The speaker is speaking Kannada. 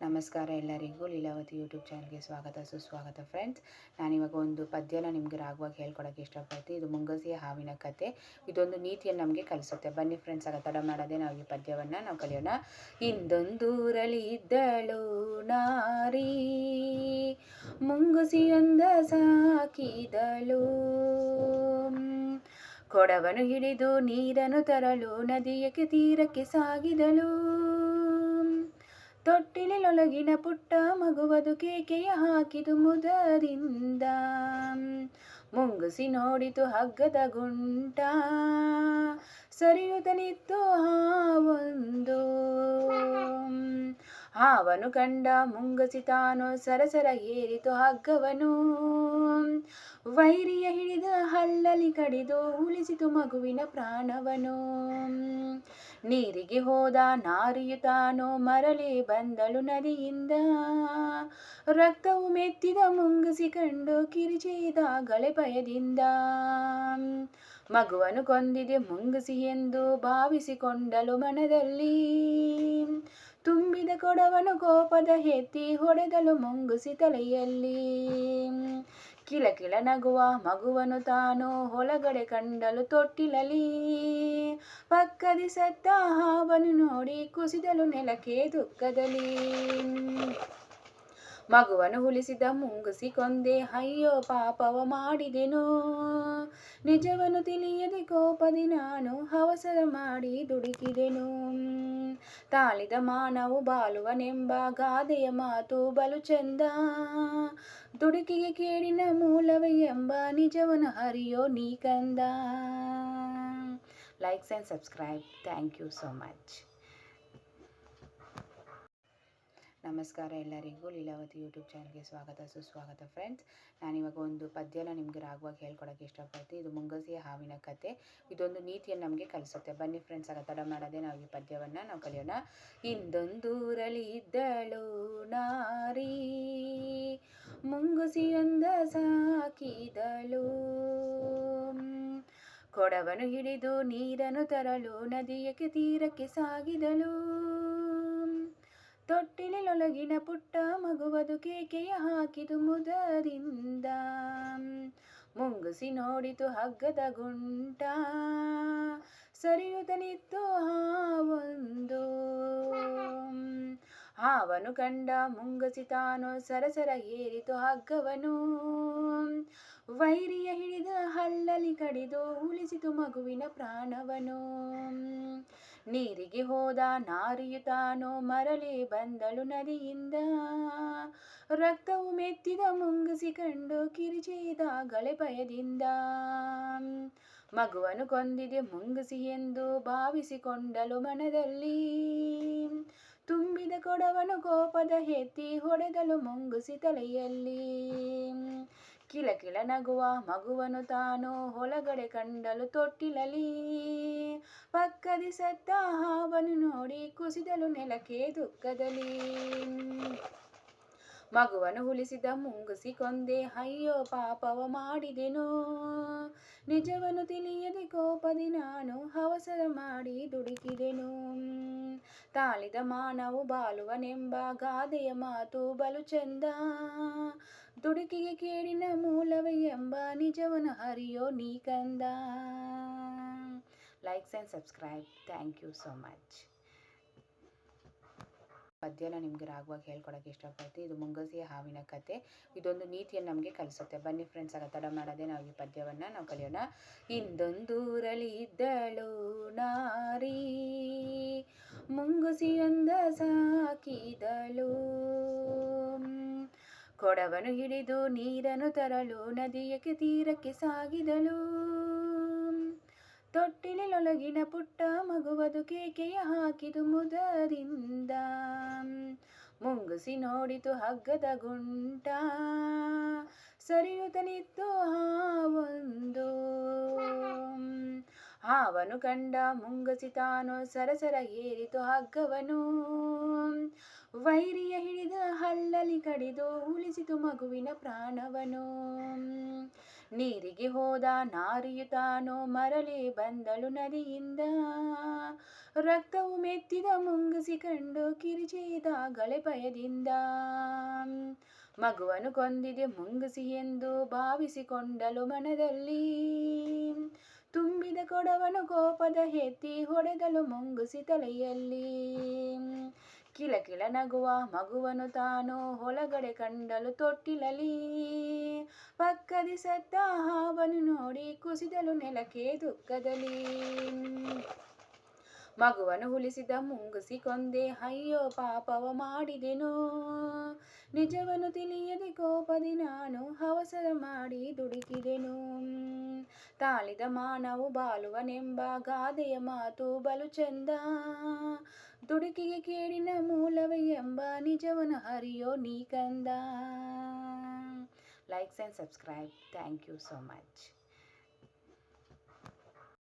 ನಮಸ್ಕಾರ ಎಲ್ಲರಿಗೂ ಲೀಲಾವತಿ ಯೂಟ್ಯೂಬ್ ಚಾನಲ್ಗೆ ಸ್ವಾಗತ ಸುಸ್ವಾಗತ ಫ್ರೆಂಡ್ಸ್. ನಾನಿವಾಗ ಒಂದು ಪದ್ಯನ ನಿಮಗೆ ರಾಗವಾಗಿ ಹೇಳ್ಕೊಡೋಕ್ಕೆ ಇಷ್ಟಪಡ್ತೀನಿ. ಇದು ಮುಂಗಸಿಯ ಹಾವಿನ ಕತೆ. ಇದೊಂದು ನೀತಿಯನ್ನು ನಮಗೆ ಕಲಿಸುತ್ತೆ. ಬನ್ನಿ ಫ್ರೆಂಡ್ಸ್, ಆಗ ತಡ ಮಾಡದೆ ನಾವು ಈ ಪದ್ಯವನ್ನು ನಾವು ಕಲಿಯೋಣ. ಇಂದೊಂದೂರಲ್ಲಿ ಇದ್ದಳು ನಾರಿ, ಮುಂಗುಸಿಯೊಂದ ಸಾಕಿದಳು. ಕೊಡವನು ಹಿಡಿದು ನೀರನ್ನು ತರಲು ನದಿಯಕ್ಕೆ ತೀರಕ್ಕೆ ಸಾಗಿದಳು. ತೊಟ್ಟಿಲೊಳಗಿನ ಪುಟ್ಟ ಮಗುವದು ಕೇಕೆಯ ಹಾಕಿದು ಮುದದಿಂದ. ಮುಂಗುಸಿ ನೋಡಿತು ಹಗ್ಗದ ಗುಂಟ, ಸರಿಯುತ್ತಲಿತ್ತು ಹಾವೊಂದು. ಹಾವನು ಕಂಡ ಮುಂಗುಸಿ ತಾನು ಸರಸರ ಏರಿತು ಹಗ್ಗವನು. ವೈರಿಯ ಹಿಡಿದ ಹಲ್ಲಲಿ ಕಡಿದು ಉಳಿಸಿತು ಮಗುವಿನ ಪ್ರಾಣವನು. ನೀರಿಗೆ ಹೋದ ನಾರಿಯು ತಾನು ಮರಳಿ ಬಂದಳು ನದಿಯಿಂದ. ರಕ್ತವು ಮೆತ್ತಿದ ಮುಂಗುಸಿ ಕಂಡು ಕಿರಿಚಿದಾಗಲೇ ಭಯದಿಂದ. ಮಗುವನ್ನು ಕೊಂದಿದೆ ಮುಂಗುಸಿ ಎಂದು ಭಾವಿಸಿಕೊಂಡಳು ಮನದಲ್ಲಿ. ತುಂಬಿದ ಕೊಡವನು ಕೋಪದ ಎತ್ತಿ ಹೊಡೆದಳು ಮುಂಗುಸಿ ತಲೆಯಲ್ಲಿ. ಕಿಲಕಿಲ ನಗುವ ಮಗುವನ್ನು ತಾನು ಒಳಗಡೆ ಕಂಡಳು ತೊಟ್ಟಿಲಲಿ. ಪಕ್ಕದಿ ಸತ್ತ ಹಾವನ್ನು ನೋಡಿ ಕುಸಿದಳು ನೆಲಕ್ಕೆ ದುಃಖದಲ್ಲಿ. ಮಗುವನ್ನು ಉಳಿಸಿದ ಮುಂಗುಸಿ ಕೊಂದೆ, ಅಯ್ಯೋ ಪಾಪವ ಮಾಡಿದೆನು. ನಿಜವನ್ನು ತಿಳಿಯದೆ ಕೋಪದಿ ನಾನು ಅವಸರ ಮಾಡಿ ದುಡುಕಿದೆನು. ತಾಳಿದ ಮಾನವು ಬಾಳುವನೆಂಬ ಗಾದೆಯ ಮಾತು ಬಲು ಚಂದ. ದುಡುಕಿಗೆ ಕೇಡಿನ ಮೂಲವೇ ಎಂಬ ನಿಜವನ್ನು ಅರಿಯೋ ನೀ ಕಂದ. Likes and subscribe. Thank you so much. ನಮಸ್ಕಾರ ಎಲ್ಲರಿಗೂ ಲೀಲಾವತಿ ಯೂಟ್ಯೂಬ್ ಚಾನಲ್ಗೆ ಸ್ವಾಗತ ಸುಸ್ವಾಗತ ಫ್ರೆಂಡ್ಸ್. ನಾನಿವಾಗ ಒಂದು ಪದ್ಯನ ನಿಮಗೆ ರಾಗವಾಗಿ ಹೇಳ್ಕೊಡೋಕ್ಕೆ ಇಷ್ಟಪಡ್ತೀನಿ. ಇದು ಮುಂಗಸಿಯ ಹಾವಿನ ಕತೆ. ಇದೊಂದು ನೀತಿಯನ್ನು ನಮಗೆ ಕಲಿಸುತ್ತೆ. ಬನ್ನಿ ಫ್ರೆಂಡ್ಸ್, ಆಗ ತಡ ಮಾಡದೆ ನಾವು ಈ ಪದ್ಯವನ್ನು ನಾವು ಕಲಿಯೋಣ. ಇಂದೊಂದೂರಲ್ಲಿ ಇದ್ದಳು ನಾರಿ, ಮುಂಗುಸಿಯೊಂದ ಸಾಕಿದಳು. ಕೊಡವನು ಹಿಡಿದು ನೀರನ್ನು ತರಲು ನದಿಯಕ್ಕೆ ತೀರಕ್ಕೆ ಸಾಗಿದಳು. ತೊಟ್ಟಿಲೊಳಗಿನ ಪುಟ್ಟ ಮಗುವದು ಕೇಕೆಯ ಹಾಕಿದು ಮುದದಿಂದ. ಮುಂಗುಸಿ ನೋಡಿತು ಹಗ್ಗದ ಗುಂಟ, ಸರಿಯುತ್ತಲಿತ್ತು ಹಾವೊಂದು. ಹಾವನು ಕಂಡ ಮುಂಗುಸಿ ತಾನು ಸರಸರ ಏರಿತು ಹಗ್ಗವನು. ವೈರಿಯ ಹಿಡಿದ ಹಲ್ಲಲಿ ಕಡಿದು ಉಳಿಸಿತು ಮಗುವಿನ ಪ್ರಾಣವನು. ನೀರಿಗೆ ಹೋದ ನಾರಿಯು ತಾನು ಮರಳಿ ಬಂದಳು ನದಿಯಿಂದ. ರಕ್ತವು ಮೆತ್ತಿದ ಮುಂಗುಸಿ ಕಂಡು ಕಿರಿಚಿದಾಗಲೇ ಭಯದಿಂದ. ಮಗುವನ್ನು ಕೊಂದಿದೆ ಮುಂಗುಸಿ ಎಂದು ಭಾವಿಸಿಕೊಂಡಳು ಮನದಲ್ಲಿ. ತುಂಬಿದ ಕೊಡವನು ಕೋಪದ ಎತ್ತಿ ಹೊಡೆದಳು ಮುಂಗುಸಿ ತಲೆಯಲ್ಲಿ. ಕಿಲಕಿಲ ನಗುವ ಮಗುವನ್ನು ತಾನು ಒಳಗಡೆ ಕಂಡಳು ತೊಟ್ಟಿಲಲಿ. ಪಕ್ಕದಿ ಸತ್ತ ಹಾವನ್ನು ನೋಡಿ ಕುಸಿದಳು ನೆಲಕ್ಕೆ ದುಃಖದಲ್ಲಿ. ಮಗುವನ್ನು ಉಳಿಸಿದ ಮುಂಗುಸಿ ಕೊಂದೆ, ಅಯ್ಯೋ ಪಾಪವ ಮಾಡಿದೆನು. ನಿಜವನ್ನು ತಿಳಿಯದೆ ಕೋಪದಿ ನಾನು ಅವಸರ ಮಾಡಿ ದುಡುಕಿದೆನು. ತಾಳಿದ ಮಾನವು ಬಾಳುವನೆಂಬ ಗಾದೆಯ ಮಾತು ಬಲು ಚಂದ. ದುಡುಕಿಗೆ ಕೇಡಿನ ಮೂಲವೇ ಎಂಬ ನಿಜವನ್ನು ಅರಿಯೋ ನೀ ಕಂದ. Likes and subscribe. Thank you so much. ಪದ್ಯನ ನಿಮಗೆ ರಾಗವಾಗಿ ಹೇಳ್ಕೊಡೋಕ್ಕೆ ಇಷ್ಟಪಡ್ತೀನಿ. ಇದು ಮುಂಗಸಿಯ ಹಾವಿನ ಕತೆ. ಇದೊಂದು ನೀತಿಯನ್ನು ನಮಗೆ ಕಲಿಸುತ್ತೆ. ಬನ್ನಿ ಫ್ರೆಂಡ್ಸ್, ಆಗ ತಡ ಮಾಡದೆ ನಾವು ಈ ಪದ್ಯವನ್ನು ನಾವು ಕಲಿಯೋಣ. ಇಂದೊಂದೂರಲ್ಲಿ ಇದ್ದಳು ನಾರಿ, ಮುಂಗುಸಿಯೊಂದ ಸಾಕಿದಳು. ಕೊಡವನು ಹಿಡಿದು ನೀರನ್ನು ತರಲು ನದಿಯಕ್ಕೆ ತೀರಕ್ಕೆ ಸಾಗಿದಳು. ತೊಟ್ಟಿಲೊಳಗಿನ ಪುಟ್ಟ ಮಗುವದು ಕೇಕೆಯ ಹಾಕಿದು ಮುದದಿಂದ. ಮುಂಗುಸಿ ನೋಡಿತು ಹಗ್ಗದ ಗುಂಟ, ಸರಿಯುತ್ತಲಿತ್ತು ಹಾವೊಂದು. ಹಾವನು ಕಂಡ ಮುಂಗುಸಿ ತಾನು ಸರಸರ ಏರಿತು ಹಗ್ಗವನು. ವೈರಿಯ ಹಿಡಿದ ಹಲ್ಲಲಿ ಕಡಿದು ಉಳಿಸಿತು ಮಗುವಿನ ಪ್ರಾಣವನು. ನೀರಿಗೆ ಹೋದ ನಾರಿಯು ತಾನು ಮರಳಿ ಬಂದಳು ನದಿಯಿಂದ. ರಕ್ತವು ಮೆತ್ತಿದ ಮುಂಗುಸಿ ಕಂಡು ಕಿರಿಚಿದಾಗಲೇ ಭಯದಿಂದ. ಮಗುವನ್ನು ಕೊಂದಿದೆ ಮುಂಗುಸಿ ಎಂದು ಭಾವಿಸಿಕೊಂಡಳು ಮನದಲ್ಲಿ. ತುಂಬಿದ ಕೊಡವನು ಕೋಪದ ಎತ್ತಿ ಹೊಡೆದಳು ಮುಂಗುಸಿ ತಲೆಯಲ್ಲಿ. ಕಿಲಕಿಲ ನಗುವ ಮಗುವನ್ನು ತಾನು ಒಳಗಡೆ ಕಂಡಳು ತೊಟ್ಟಿಲಲ್ಲಿ. ಪಕ್ಕದಿ ಸತ್ತ ಹಾವನ್ನು ನೋಡಿ ಕುಸಿದಳು ನೆಲಕ್ಕೆ ದುಃಖದಲ್ಲಿ. ಮಗುವನ್ನು ಉಳಿಸಿದ ಮುಂಗುಸಿ ಕೊಂದೆ, ಅಯ್ಯೋ ಪಾಪವ ಮಾಡಿದೆನು. ನಿಜವನ್ನು ತಿಳಿಯದೆ ಕೋಪದಿ ನಾನು ಅವಸರ ಮಾಡಿ ದುಡುಕಿದೆನು. ತಾಳಿದ ಮಾನವು ಬಾಳುವನೆಂಬ ಗಾದೆಯ ಮಾತು ಬಲು ಚಂದ. ದುಡುಕಿಗೆ ಕೇಡಿನ ಮೂಲವೇ ಎಂಬ ನಿಜವನ್ನು ಅರಿಯೋ ನೀ ಕಂದ. Likes and subscribe. Thank you so much.